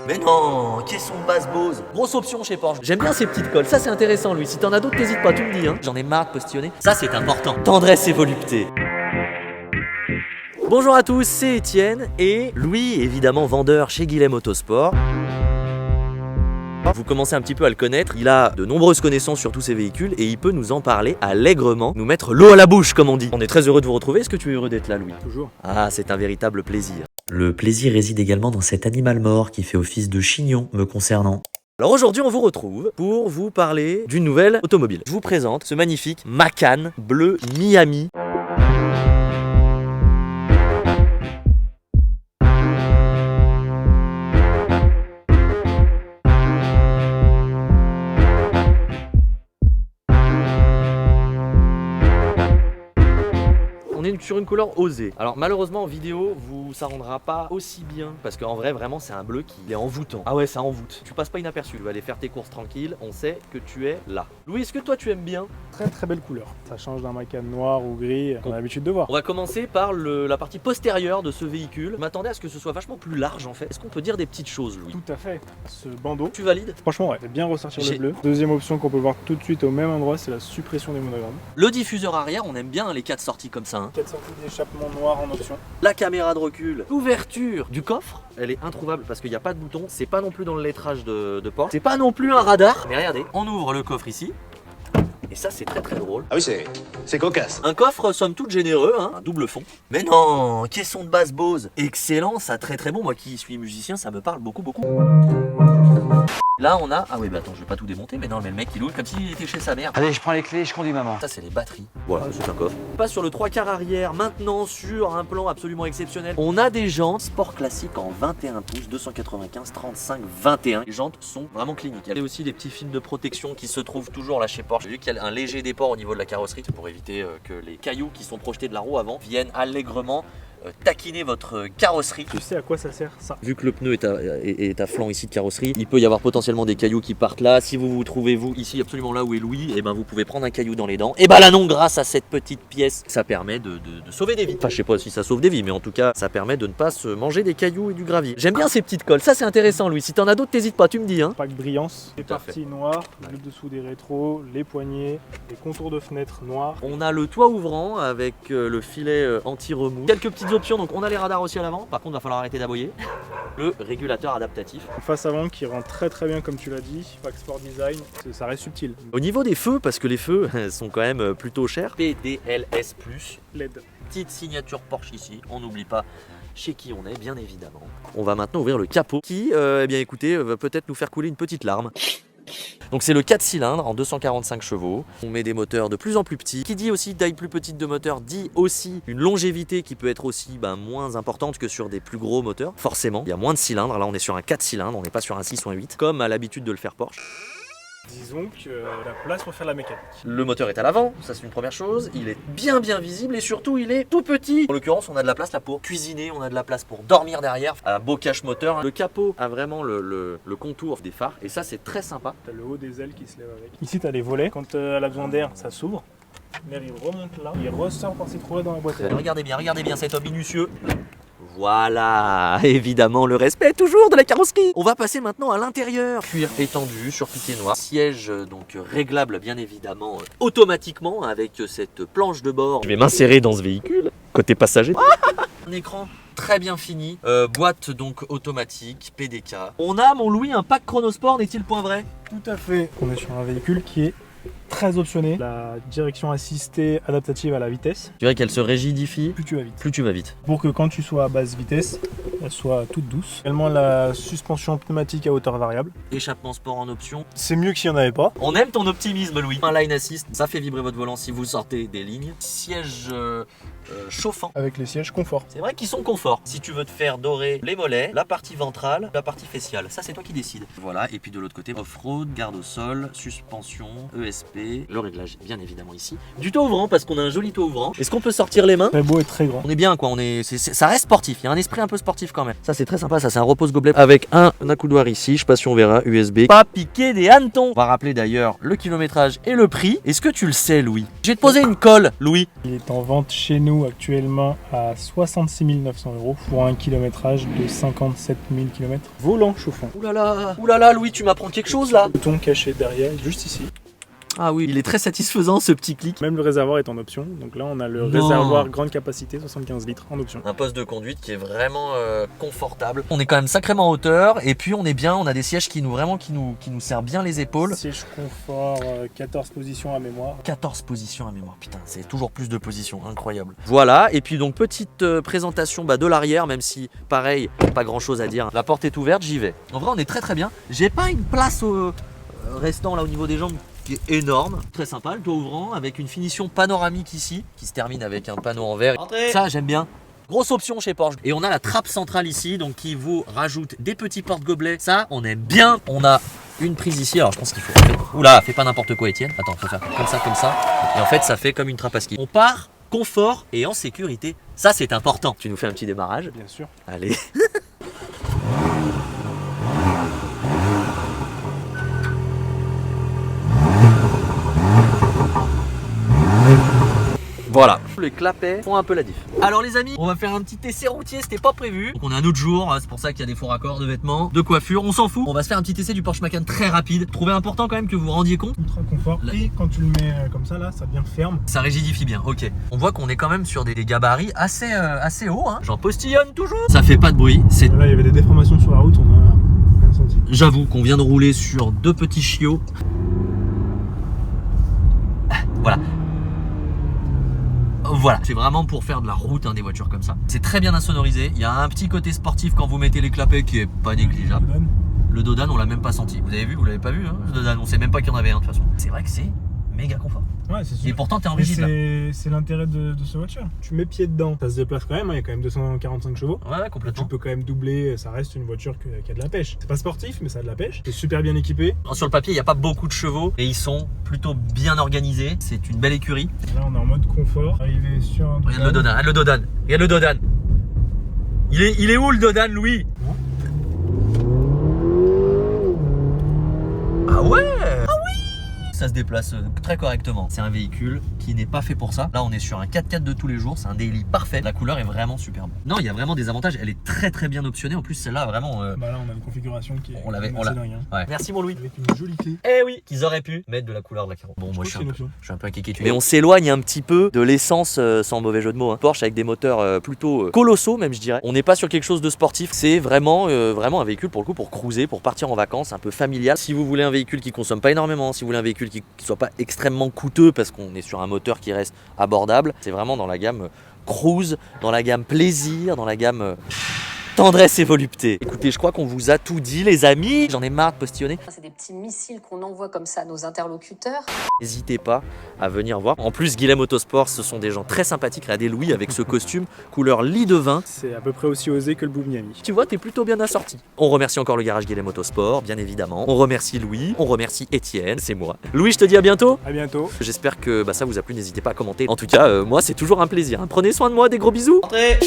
Mais non, caisson de basse Bose. Grosse option chez Porsche. J'aime bien ces petites colles, ça c'est intéressant Louis. Si t'en as d'autres, t'hésites pas, tu me dis hein. J'en ai marre de postillonner. Ça c'est important. Tendresse et volupté. Bonjour à tous, c'est Étienne et Louis, évidemment vendeur chez Guilhem Autosport. Vous commencez un petit peu à le connaître, il a de nombreuses connaissances sur tous ces véhicules et il peut nous en parler allègrement, nous mettre l'eau à la bouche comme on dit. On est très heureux de vous retrouver, est-ce que tu es heureux d'être là Louis? Toujours. Ah, c'est un véritable plaisir. Le plaisir réside également dans cet animal mort qui fait office de chignon me concernant. Alors aujourd'hui on vous retrouve pour vous parler d'une nouvelle automobile. Je vous présente ce magnifique Macan bleu Miami. On est sur une couleur osée. Alors malheureusement en vidéo, ça rendra pas aussi bien parce qu'en vrai vraiment c'est un bleu qui est envoûtant. Ah ouais, ça envoûte. Tu passes pas inaperçu. Tu vas aller faire tes courses tranquilles. On sait que tu es là. Louis, est-ce que toi tu aimes bien? Très très belle couleur. Ça change d'un Macan noir ou gris qu'on a l'habitude de voir. On va commencer par la partie postérieure de ce véhicule. Je m'attendais à ce que ce soit vachement plus large en fait. Est-ce qu'on peut dire des petites choses Louis? Tout à fait. Ce bandeau, Tu valides? franchement ouais, bien ressortir le bleu. Deuxième option qu'on peut voir tout de suite au même endroit, c'est la suppression des monogrammes. Le diffuseur arrière, on aime bien les 4 sorties comme ça. 4 sorties d'échappement noir en option. La caméra de recul, l'ouverture du coffre, elle est introuvable parce qu'il n'y a pas de bouton, c'est pas non plus dans le lettrage de Porsche, c'est pas non plus un radar. Mais regardez, on ouvre le coffre ici, et ça c'est très drôle. Ah oui, c'est cocasse. Un coffre somme toute généreux, hein, un double fond. Mais non, caisson de basse Bose, excellent, ça très bon, moi qui suis musicien, ça me parle beaucoup. Là on a, ah oui bah attends je vais pas tout démonter, mais non mais le mec il ouvre comme s'il était chez sa mère. Allez, je prends les clés, je conduis maman. Ça c'est les batteries. Voilà, c'est un coffre. On passe sur le 3/4 arrière, maintenant sur un plan absolument exceptionnel. On a des jantes sport classique en 21 pouces, 295, 35, 21. Les jantes sont vraiment cliniques. Il y a aussi des petits films de protection qui se trouvent toujours là chez Porsche. J'ai vu qu'il y a un léger déport au niveau de la carrosserie pour éviter que les cailloux qui sont projetés de la roue avant viennent allègrement taquiner votre carrosserie. Tu sais à quoi ça sert ça? Vu que le pneu est à flanc ici de carrosserie, il peut y avoir potentiellement des cailloux qui partent là. Si vous vous trouvez vous ici absolument là où est Louis, et ben vous pouvez prendre un caillou dans les dents. Et ben là non, grâce à cette petite pièce, ça permet de sauver des vies. Enfin je sais pas si ça sauve des vies, mais en tout cas ça permet de ne pas se manger des cailloux et du gravier. J'aime bien ces petites colles, ça c'est intéressant Louis. Si t'en as d'autres, t'hésites pas, tu me dis hein. Pack brillance, les Tout à fait. parties noires, le dessous des rétros, les poignées, les contours de fenêtres noirs. On a le toit ouvrant avec le filet anti-remous. Quelques petites options, donc on a les radars aussi à l'avant. Par contre, il va falloir arrêter d'aboyer. Le régulateur adaptatif. Face avant qui rend très bien comme tu l'as dit. Pack Sport Design, ça reste subtil. Au niveau des feux, parce que les feux sont quand même plutôt chers. PDLS+. LED. Petite signature Porsche ici. On n'oublie pas chez qui on est, bien évidemment. On va maintenant ouvrir le capot qui, eh bien écoutez, va peut-être nous faire couler une petite larme. Donc c'est le 4 cylindres en 245 chevaux. On met des moteurs de plus en plus petits. Qui dit aussi taille plus petite de moteur dit aussi une longévité qui peut être aussi moins importante que sur des plus gros moteurs. Forcément, il y a moins de cylindres. Là on est sur un 4 cylindres, on n'est pas sur un 6 ou un 8 comme à l'habitude de le faire Porsche. Disons que la place pour faire la mécanique. Le moteur est à l'avant, ça c'est une première chose. Il est bien visible et surtout il est tout petit. En l'occurrence on a de la place là pour cuisiner, on a de la place pour dormir derrière. Un beau cache moteur. Le capot a vraiment le contour des phares et ça c'est très sympa. T'as le haut des ailes qui se lève avec. Ici t'as les volets, quand elle a besoin d'air ça s'ouvre. L'air il remonte là, il ressort par ces trous-là dans la boîte à air. Regardez bien cet homme minutieux. Voilà, évidemment le respect toujours de la carrosserie. On va passer maintenant à l'intérieur. Cuir étendu sur piqué noir. Siège donc réglable bien évidemment automatiquement avec cette planche de bord. Je vais m'insérer dans ce véhicule, côté passager. Un écran très bien fini. Boîte donc automatique, PDK. On a mon Louis un pack Chronosport, n'est-il point vrai? Tout à fait. On est sur un véhicule qui est très optionné. La direction assistée adaptative à la vitesse. Tu dirais qu'elle se rigidifie Plus tu vas vite. plus tu vas vite. Pour que quand tu sois à basse vitesse, elle soit toute douce. Également la suspension pneumatique à hauteur variable. Échappement sport en option. C'est mieux que s'il n'y en avait pas. On aime ton optimisme Louis. Un line assist, ça fait vibrer votre volant si vous sortez des lignes. Siège chauffant. Avec les sièges confort. C'est vrai qu'ils sont confort. Si tu veux te faire dorer les mollets, la partie ventrale, la partie faciale, ça c'est toi qui décides. Voilà, et puis de l'autre côté, off-road, garde au sol, suspension, ESP, le réglage bien évidemment ici. Du toit ouvrant parce qu'on a un joli toit ouvrant. Est-ce qu'on peut sortir les mains? Très beau et très grand. On est bien quoi, ça reste sportif, il y a un esprit un peu sportif quand même. Ça c'est très sympa, ça c'est un repose-gobelet avec un accoudoir ici, je sais pas si on verra, USB. Pas piqué des hannetons. On va rappeler d'ailleurs le kilométrage et le prix. Est-ce que tu le sais Louis? Je vais te poser une colle Louis. Il est en vente chez nous actuellement à 66 900 € pour un kilométrage de 57 000 km. Volant chauffant. Oulala Louis, tu m'apprends quelque chose là. Bouton caché derrière, juste ici. Ah oui, il est très satisfaisant ce petit clic. Même le réservoir est en option. Donc là, on a le Non. réservoir grande capacité, 75 litres en option. Un poste de conduite qui est vraiment confortable. On est quand même sacrément en hauteur et puis on est bien, on a des sièges qui nous serrent bien les épaules. Siège confort, 14 positions à mémoire. 14 positions à mémoire, putain, c'est toujours plus de positions, incroyable. Voilà, et puis donc petite présentation de l'arrière, même si pareil, pas grand chose à dire. La porte est ouverte, j'y vais. En vrai, on est très très bien. J'ai pas une place restant là au niveau des jambes qui est énorme, très sympa, le toit ouvrant avec une finition panoramique ici qui se termine avec un panneau en verre. Entrez. Ça j'aime bien. Grosse option chez Porsche. Et on a la trappe centrale ici, donc qui vous rajoute des petits porte-gobelets. Ça, on aime bien. On a une prise ici. Alors je pense qu'il faut. Oula, fais pas n'importe quoi, Étienne. Attends, faut faire comme ça. Et en fait, ça fait comme une trappe à ski. On part confort et en sécurité. Ça, c'est important. Tu nous fais un petit démarrage? Bien sûr. Allez. Voilà, les clapets font un peu la diff. Alors les amis, on va faire un petit essai routier, c'était pas prévu. Donc on a un autre jour, c'est pour ça qu'il y a des faux raccords de vêtements, de coiffure, on s'en fout. On va se faire un petit essai du Porsche Macan très rapide. Trouvez important quand même que vous vous rendiez compte. Ultra confort. Et quand tu le mets comme ça, là, ça devient ferme. Ça rigidifie bien, ok. On voit qu'on est quand même sur des gabarits assez hauts, hein. J'en postillonne toujours. Ça fait pas de bruit, c'est... Là, il y avait des déformations sur la route, on a rien senti. J'avoue qu'on vient de rouler sur deux petits chiots. Voilà. Voilà, c'est vraiment pour faire de la route hein, des voitures comme ça. C'est très bien insonorisé. Il y a un petit côté sportif quand vous mettez les clapets qui est pas négligeable. Le Dodan, on l'a même pas senti. Vous avez vu, vous l'avez pas vu hein, le Dodan. On sait même pas qu'il y en avait un de toute façon. C'est vrai que c'est méga confort. Ouais, c'est sûr. Et pourtant, t'es en rigide là. C'est l'intérêt de cette voiture. Tu mets pied dedans, ça se déplace quand même. Il y a quand même 245 chevaux. Ouais, complètement. Tu peux quand même doubler. Ça reste une voiture qui a de la pêche. C'est pas sportif, mais ça a de la pêche. C'est super bien équipé. Sur le papier, il n'y a pas beaucoup de chevaux et ils sont plutôt bien organisés. C'est une belle écurie. Là, on est en mode confort. Arrivé sur un... Regarde le Dodan, regarde le Dodan. Regarde le Dodan. Il est où le Dodan, Louis? Ah ouais? Ça se déplace très correctement. C'est un véhicule qui n'est pas fait pour ça. Là, on est sur un 4x4 de tous les jours. C'est un daily parfait. La couleur est vraiment superbe. Non, il y a vraiment des avantages. Elle est très très bien optionnée. En plus, celle-là, vraiment. Bah là, on a une configuration qui est. On l'a. dingue, hein. Ouais. Merci, mon Louis. Avec une jolie clé. Eh oui, qu'ils auraient pu mettre de la couleur de la carrosserie. Bon, moi, je suis un peu inquiété. Mais Mais on s'éloigne un petit peu de l'essence, sans mauvais jeu de mots. Hein. Porsche avec des moteurs plutôt colossaux, même je dirais. On n'est pas sur quelque chose de sportif. C'est vraiment un véhicule pour le coup pour cruiser, pour partir en vacances, un peu familial. Si vous voulez un véhicule qui consomme pas énormément, si vous voulez un véhicule qui soit pas extrêmement coûteux parce qu'on est sur un moteur qui reste abordable, c'est vraiment dans la gamme cruise, dans la gamme plaisir, dans la gamme tendresse et volupté. Écoutez, je crois qu'on vous a tout dit les amis, j'en ai marre de postillonner. C'est des petits missiles qu'on envoie comme ça à nos interlocuteurs. N'hésitez pas à venir voir. En plus, Guilhem Autosport, ce sont des gens très sympathiques. Regardez Louis avec ce costume couleur lit de vin. C'est à peu près aussi osé que le Blue Miami. Tu vois, t'es plutôt bien assorti. On remercie encore le garage Guilhem Autosport, bien évidemment. On remercie Louis, on remercie Étienne, c'est moi. Louis, je te dis à bientôt. À bientôt. J'espère que ça vous a plu, n'hésitez pas à commenter. En tout cas, moi, c'est toujours un plaisir. Prenez soin de moi, des gros bisous. Entrez.